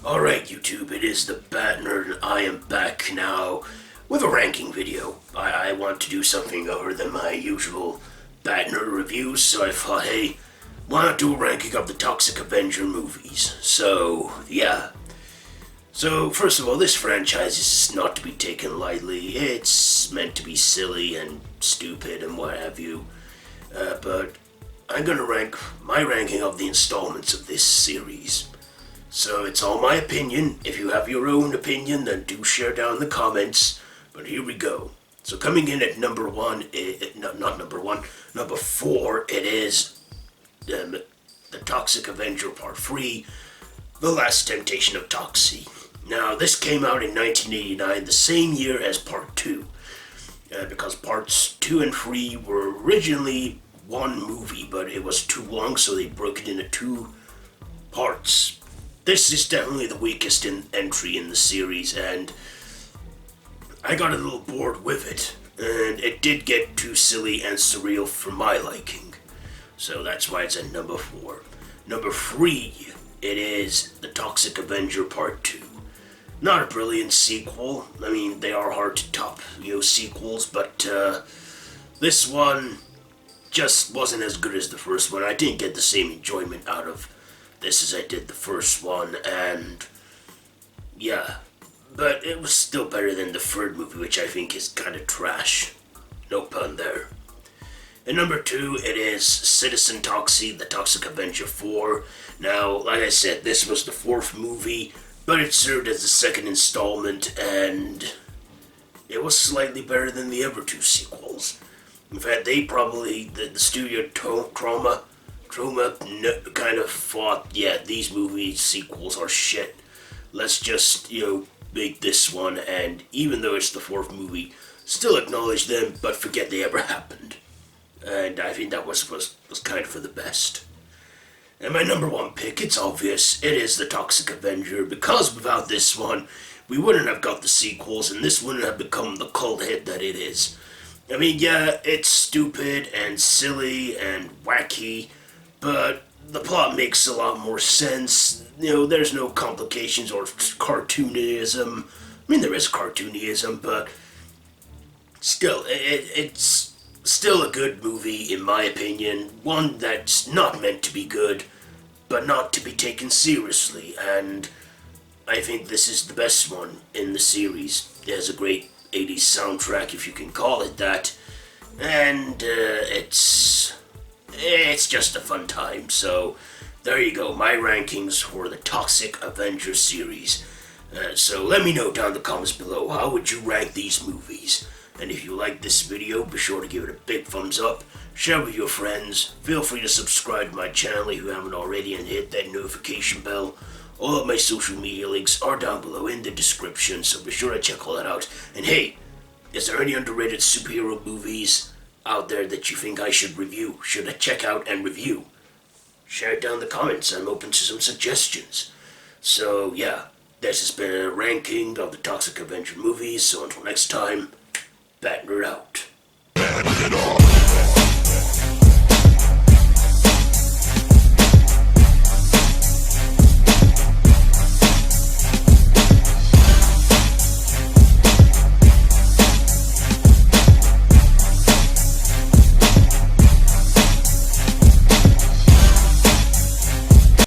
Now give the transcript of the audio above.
Alright YouTube, it is the Bat Nerd and I am back now with a ranking video. I want to do something other than my usual Bat Nerd reviews, so I thought, hey, why not do a ranking of the Toxic Avenger movies? So, yeah. So, first of all, this franchise is not to be taken lightly. It's meant to be silly and stupid and what have you. But I'm gonna rank my ranking of the installments of this series. So it's all my opinion. If you have your own opinion, then do share down in the comments. But here we go. So coming in at number one, number four, it is the Toxic Avenger Part 3, The Last Temptation of Toxie. Now, this came out in 1989, the same year as Part 2. Because Parts 2 and 3 were originally one movie, but it was too long, so they broke it into two parts. This is definitely the weakest entry in the series, and I got a little bored with it, and it did get too silly and surreal for my liking. So that's why it's at number 4. Number 3, it is The Toxic Avenger Part 2. Not a brilliant sequel. I mean, they are hard to top, sequels, but this one just wasn't as good as the first one. I didn't get the same enjoyment out of this as I did the first one, and yeah, but it was still better than the third movie, which I think is kind of trash. No pun there. And number 2, it is Citizen Toxie, The Toxic Avenger 4. Now, like I said, this was the 4th movie, but it served as the 2nd installment, and it was slightly better than the other 2 sequels. In fact, the studio Trauma kind of thought, yeah, these movie sequels are shit. Let's just, make this one, and even though it's the 4th movie, still acknowledge them, but forget they ever happened. And I think that was kind of for the best. And my number 1 pick, it's obvious, it is The Toxic Avenger, because without this one, we wouldn't have got the sequels, and this wouldn't have become the cult hit that it is. I mean, yeah, it's stupid and silly and wacky, but the plot makes a lot more sense. There's no complications or cartoonism. I mean, there is cartoonism, but still, it's still a good movie, in my opinion. One that's not meant to be good, but not to be taken seriously, and I think this is the best one in the series. It has a great 80s soundtrack, if you can call it that, and it's just a fun time. So there you go, my rankings for the Toxic Avenger series. So let me know down in the comments below, how would you rank these movies? And if you like this video, be sure to give it a big thumbs up, share with your friends, feel free to subscribe to my channel if you haven't already, and hit that notification bell. All of my social media links are down below in the description, so be sure to check all that out. And hey, is there any underrated superhero movies out there that you think I should review, should I check out and review? Share it down in the comments. I'm open to some suggestions. So yeah, this has been a ranking of the Toxic Avenger movies, so until next time, Bat Nerd out.